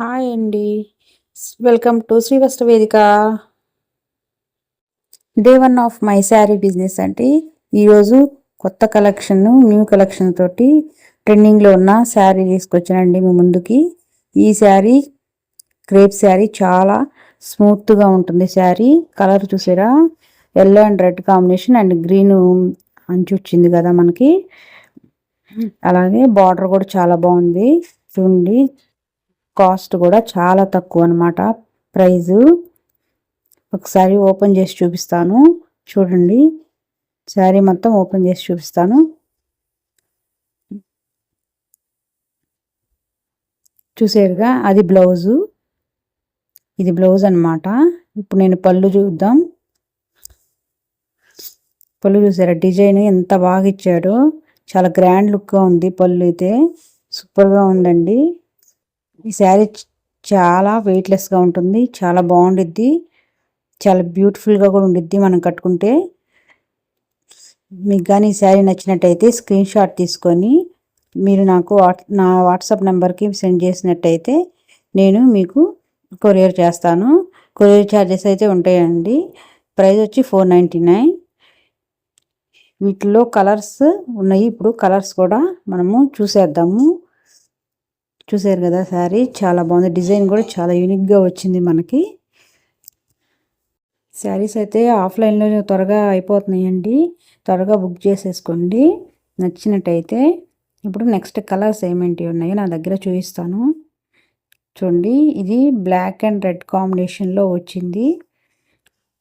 Hi అండి. Welcome to శ్రీవస్త్ర వేదిక. Day 1 of my sari business అండి. ఈరోజు కొత్త కలెక్షన్, న్యూ కలెక్షన్ తోటి ట్రెండింగ్లో ఉన్న శారీ తీసుకొచ్చానండి మీ ముందుకి. ఈ శారీ క్రేప్ శారీ చాలా స్మూత్గా ఉంటుంది. శారీ కలర్ చూసారా, yellow and red combination and green అంచు వచ్చింది కదా మనకి. అలాగే బార్డర్ కూడా చాలా బాగుంది చూడండి. కాస్ట్ కూడా చాలా తక్కువ అనమాట ప్రైజు. ఒకసారి ఓపెన్ చేసి చూపిస్తాను చూడండి. శారీ మొత్తం ఓపెన్ చేసి చూపిస్తాను. చూసారుగా, అది బ్లౌజు, ఇది బ్లౌజ్ అనమాట. ఇప్పుడు నేను పళ్ళు చూద్దాం. పళ్ళు చూసారా, డిజైన్ ఎంత బాగా ఇచ్చాడో, చాలా గ్రాండ్ లుక్గా ఉంది. పళ్ళు అయితే సూపర్గా ఉందండి. ఈ శారీ చాలా వెయిట్లెస్గా ఉంటుంది, చాలా బాగుండిద్ది, చాలా బ్యూటిఫుల్గా కూడా ఉండిద్ది మనం కట్టుకుంటే. మీకు కానీ ఈ శారీ నచ్చినట్టయితే స్క్రీన్ షాట్ తీసుకొని మీరు నాకు నా వాట్సాప్ నెంబర్కి సెండ్ చేసినట్టయితే నేను మీకు కొరియర్ చేస్తాను. కొరియర్ ఛార్జెస్ అయితే ఉంటాయండి. ప్రైస్ వచ్చి 499. వీటిలో కలర్స్ ఉన్నాయి. ఇప్పుడు కలర్స్ కూడా మనము చూసేద్దాము. చూసారు కదా, శారీ చాలా బాగుంది. డిజైన్ కూడా చాలా యూనిక్గా వచ్చింది మనకి. శారీస్ అయితే ఆఫ్లైన్లో త్వరగా అయిపోతున్నాయండి, త్వరగా బుక్ చేసేసుకోండి నచ్చినట్టయితే. ఇప్పుడు నెక్స్ట్ కలర్స్ ఏమేంటి ఉన్నాయో నా దగ్గర చూపిస్తాను చూడండి. ఇది బ్లాక్ అండ్ రెడ్ కాంబినేషన్లో వచ్చింది.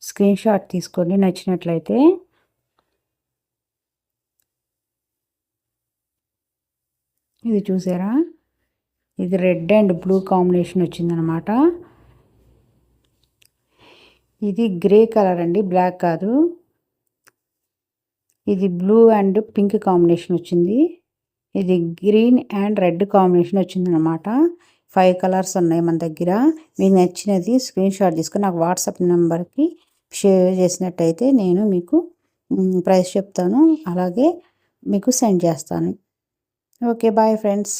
స్క్రీన్ షాట్ తీసుకోండి నచ్చినట్లయితే. ఇది చూసారా, ఇది రెడ్ అండ్ బ్లూ కాంబినేషన్ వచ్చిందనమాట. ఇది గ్రే కలర్ అండి, బ్లాక్ కాదు. ఇది బ్లూ అండ్ పింక్ కాంబినేషన్ వచ్చింది. ఇది గ్రీన్ అండ్ రెడ్ కాంబినేషన్ వచ్చిందనమాట. 5 కలర్స్ ఉన్నాయి మన దగ్గర. మీకు నచ్చినది స్క్రీన్ షాట్ తీసుకొని నాకు వాట్సాప్ నెంబర్కి షేర్ చేసినట్టయితే నేను మీకు ప్రైస్ చెప్తాను, అలాగే మీకు సెండ్ చేస్తాను. Okay, bye friends.